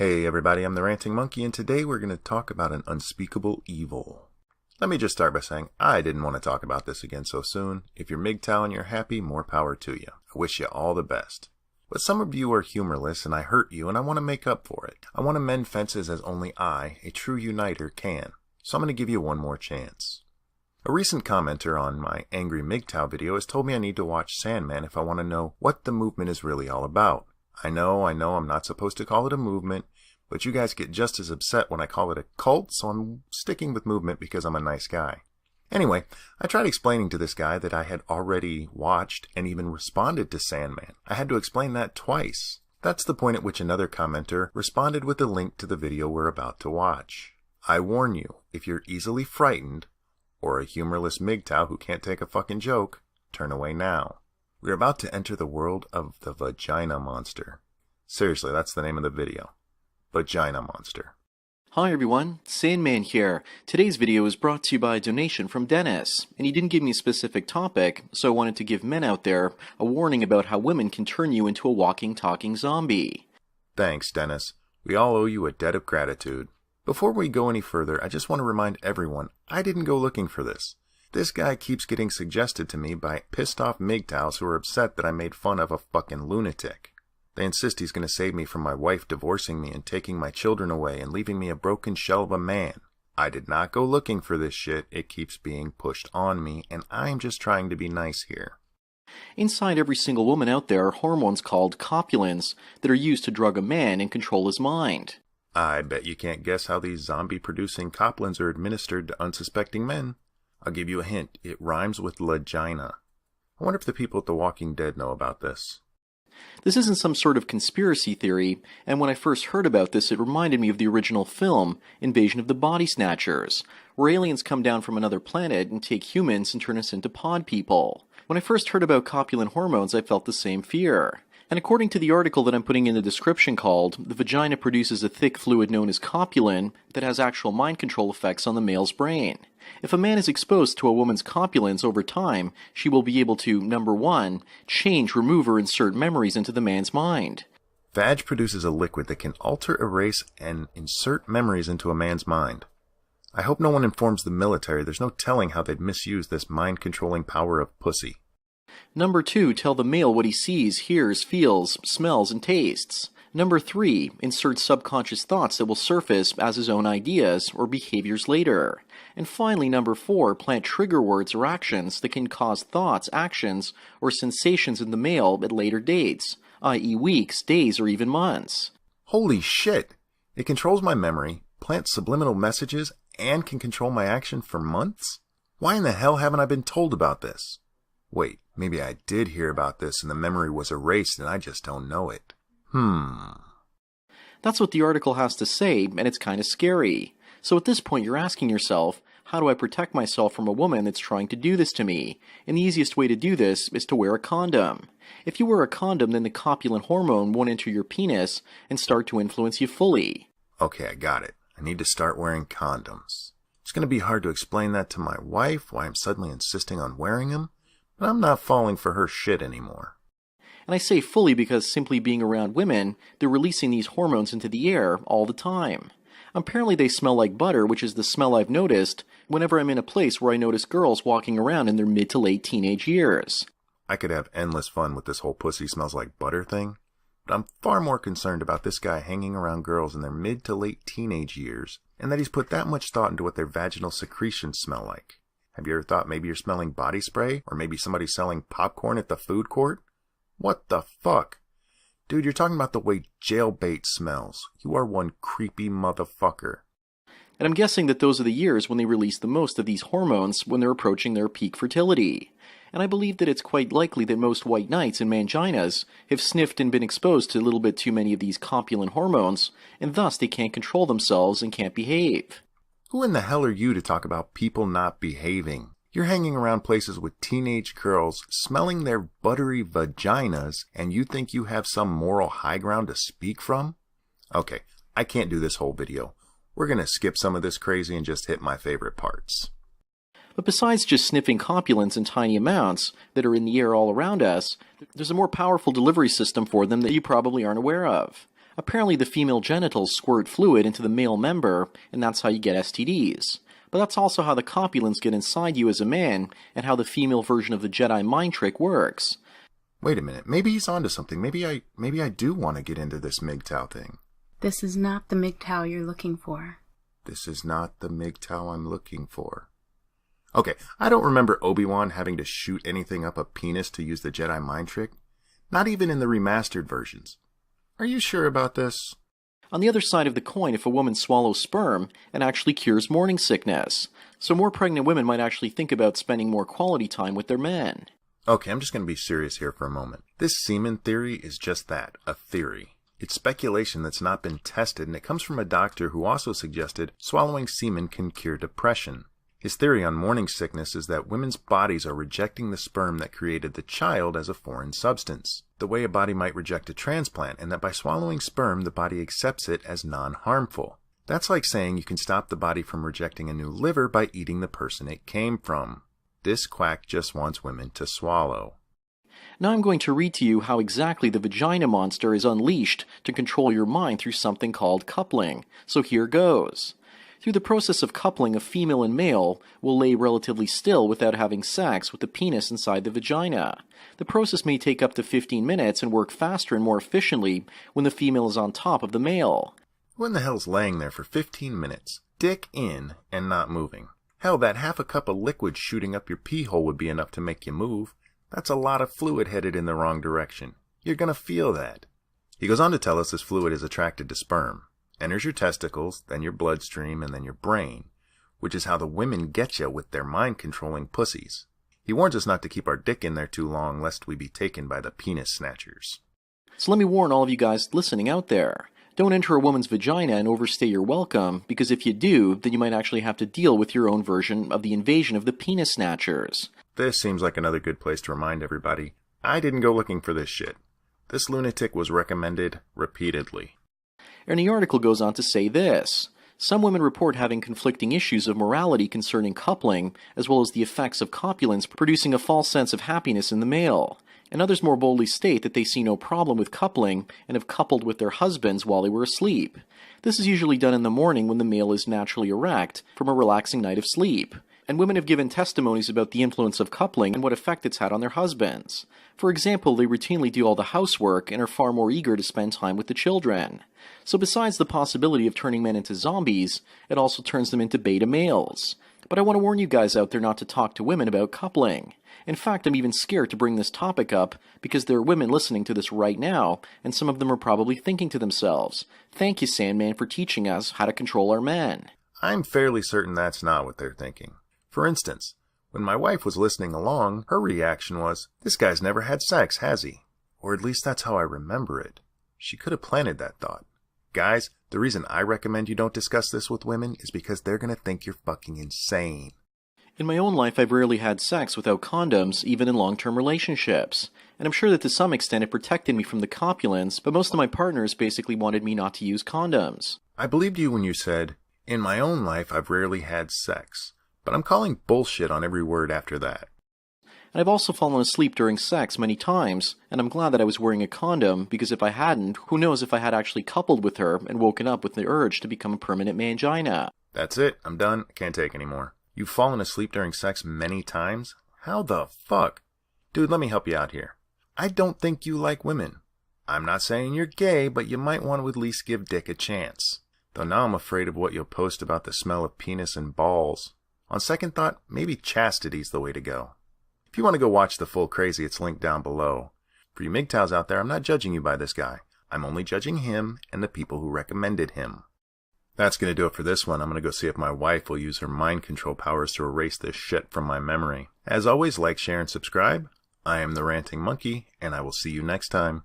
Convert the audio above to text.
Hey everybody, I'm the Ranting Monkey, and today we're going to talk about an unspeakable evil. Let me just start by saying I didn't want to talk about this again so soon. If you're MGTOW and you're happy, more power to you. I wish you all the best. But some of you are humorless and I hurt you and I want to make up for it. I want to mend fences as only I, a true uniter, can. So I'm going to give you one more chance. A recent commenter on my Angry MGTOW video has told me I need to watch Sandman if I want to know what the movement is really all about. I know I'm not supposed to call it a movement, but you guys get just as upset when I call it a cult, so I'm sticking with movement because I'm a nice guy. Anyway, I tried explaining to this guy that I had already watched and even responded to Sandman. I had to explain that twice. That's the point at which another commenter responded with a link to the video we're about to watch. I warn you, if you're easily frightened, or a humorless MGTOW who can't take a fucking joke, turn away now. We're about to enter the world of the Vagina Monster. Seriously, that's the name of the video. Vagina Monster. Hi everyone, Sandman here. Today's video is brought to you by a donation from Dennis, and he didn't give me a specific topic, so I wanted to give men out there a warning about how women can turn you into a walking, talking zombie. Thanks, Dennis. We all owe you a debt of gratitude. Before we go any further, I just want to remind everyone, I didn't go looking for this. This guy keeps getting suggested to me by pissed off MGTOWs who are upset that I made fun of a fucking lunatic. They insist he's going to save me from my wife divorcing me and taking my children away and leaving me a broken shell of a man. I did not go looking for this shit. It keeps being pushed on me, and I'm just trying to be nice here. Inside every single woman out there are hormones called copulins that are used to drug a man and control his mind. I bet you can't guess how these zombie-producing copulins are administered to unsuspecting men. I'll give you a hint. It rhymes with vagina. I wonder if the people at The Walking Dead know about this. This isn't some sort of conspiracy theory, and when I first heard about this, it reminded me of the original film, Invasion of the Body Snatchers, where aliens come down from another planet and take humans and turn us into pod people. When I first heard about copulin hormones, I felt the same fear. And according to the article that I'm putting in the description called, the vagina produces a thick fluid known as copulin that has actual mind control effects on the male's brain. If a man is exposed to a woman's copulins over time, she will be able to, number one, change, remove, or insert memories into the man's mind. Vag produces a liquid that can alter, erase, and insert memories into a man's mind. I hope no one informs the military. There's no telling how they'd misuse this mind-controlling power of pussy. Number two, tell the male what he sees, hears, feels, smells, and tastes. Number three, insert subconscious thoughts that will surface as his own ideas or behaviors later. And finally, number four, plant trigger words or actions that can cause thoughts, actions, or sensations in the male at later dates, i.e. weeks, days, or even months. Holy shit! It controls my memory, plants subliminal messages, and can control my action for months? Why in the hell haven't I been told about this? Wait, maybe I did hear about this and the memory was erased and I just don't know it. That's what the article has to say, and it's kind of scary. So at this point you're asking yourself, how do I protect myself from a woman that's trying to do this to me? And the easiest way to do this is to wear a condom. If you wear a condom, then the copulin hormone won't enter your penis and start to influence you fully. Okay, I got it. I need to start wearing condoms. It's going to be hard to explain that to my wife, why I'm suddenly insisting on wearing them, but I'm not falling for her shit anymore. And I say fully because simply being around women, they're releasing these hormones into the air all the time. Apparently they smell like butter, which is the smell I've noticed whenever I'm in a place where I notice girls walking around in their mid to late teenage years. I could have endless fun with this whole pussy smells like butter thing, but I'm far more concerned about this guy hanging around girls in their mid to late teenage years, and that he's put that much thought into what their vaginal secretions smell like. Have you ever thought maybe you're smelling body spray, or maybe somebody's selling popcorn at the food court? What the fuck? Dude, you're talking about the way jailbait smells. You are one creepy motherfucker. And I'm guessing that those are the years when they release the most of these hormones when they're approaching their peak fertility. And I believe that it's quite likely that most white knights and manginas have sniffed and been exposed to a little bit too many of these copulin hormones, and thus they can't control themselves and can't behave. Who in the hell are you to talk about people not behaving? You're hanging around places with teenage girls, smelling their buttery vaginas, and you think you have some moral high ground to speak from? Okay, I can't do this whole video. We're gonna skip some of this crazy and just hit my favorite parts. But besides just sniffing copulins in tiny amounts that are in the air all around us, there's a more powerful delivery system for them that you probably aren't aware of. Apparently the female genitals squirt fluid into the male member, and that's how you get STDs. But that's also how the copulants get inside you as a man, and how the female version of the Jedi mind trick works. Wait a minute, maybe he's onto something. Maybe I do want to get into this MGTOW thing. This is not the MGTOW you're looking for. This is not the MGTOW I'm looking for. Okay, I don't remember Obi-Wan having to shoot anything up a penis to use the Jedi mind trick. Not even in the remastered versions. Are you sure about this? On the other side of the coin, if a woman swallows sperm, it actually cures morning sickness. So more pregnant women might actually think about spending more quality time with their men. Okay, I'm just going to be serious here for a moment. This semen theory is just that, a theory. It's speculation that's not been tested, and it comes from a doctor who also suggested swallowing semen can cure depression. His theory on morning sickness is that women's bodies are rejecting the sperm that created the child as a foreign substance, the way a body might reject a transplant, and that by swallowing sperm, the body accepts it as non-harmful. That's like saying you can stop the body from rejecting a new liver by eating the person it came from. This quack just wants women to swallow. Now I'm going to read to you how exactly the vagina monster is unleashed to control your mind through something called coupling. So here goes. Through the process of coupling, a female and male will lay relatively still without having sex with the penis inside the vagina. The process may take up to 15 minutes and work faster and more efficiently when the female is on top of the male. Who in the hell's laying there for 15 minutes, dick in and not moving? Hell, that half a cup of liquid shooting up your pee hole would be enough to make you move. That's a lot of fluid headed in the wrong direction. You're gonna feel that. He goes on to tell us this fluid is attracted to sperm. Enters your testicles, then your bloodstream, and then your brain, which is how the women get you with their mind-controlling pussies. He warns us not to keep our dick in there too long, lest we be taken by the penis snatchers. So let me warn all of you guys listening out there. Don't enter a woman's vagina and overstay your welcome, because if you do, then you might actually have to deal with your own version of the invasion of the penis snatchers. This seems like another good place to remind everybody, I didn't go looking for this shit. This lunatic was recommended repeatedly. And the article goes on to say this. Some women report having conflicting issues of morality concerning coupling, as well as the effects of copulence producing a false sense of happiness in the male. And others more boldly state that they see no problem with coupling and have coupled with their husbands while they were asleep. This is usually done in the morning when the male is naturally erect from a relaxing night of sleep. And women have given testimonies about the influence of coupling and what effect it's had on their husbands. For example, they routinely do all the housework and are far more eager to spend time with the children. So besides the possibility of turning men into zombies, it also turns them into beta males. But I want to warn you guys out there not to talk to women about coupling. In fact, I'm even scared to bring this topic up because there are women listening to this right now, and some of them are probably thinking to themselves, "Thank you, Sandman, for teaching us how to control our men." I'm fairly certain that's not what they're thinking. For instance, when my wife was listening along, her reaction was, "This guy's never had sex, has he?" Or at least that's how I remember it. She could have planted that thought. Guys, the reason I recommend you don't discuss this with women is because they're gonna think you're fucking insane. In my own life, I've rarely had sex without condoms, even in long-term relationships. And I'm sure that to some extent it protected me from the copulence, but most of my partners basically wanted me not to use condoms. I believed you when you said, "In my own life, I've rarely had sex." But I'm calling bullshit on every word after that. And I've also fallen asleep during sex many times, and I'm glad that I was wearing a condom, because if I hadn't, who knows if I had actually coupled with her and woken up with the urge to become a permanent mangina. That's it. I'm done. I can't take anymore. You've fallen asleep during sex many times? How the fuck? Dude, let me help you out here. I don't think you like women. I'm not saying you're gay, but you might want to at least give dick a chance. Though now I'm afraid of what you'll post about the smell of penis and balls. On second thought, maybe chastity's the way to go. If you want to go watch the full crazy, it's linked down below. For you MGTOWs out there, I'm not judging you by this guy. I'm only judging him and the people who recommended him. That's going to do it for this one. I'm going to go see if my wife will use her mind control powers to erase this shit from my memory. As always, like, share, and subscribe. I am the Ranting Monkey, and I will see you next time.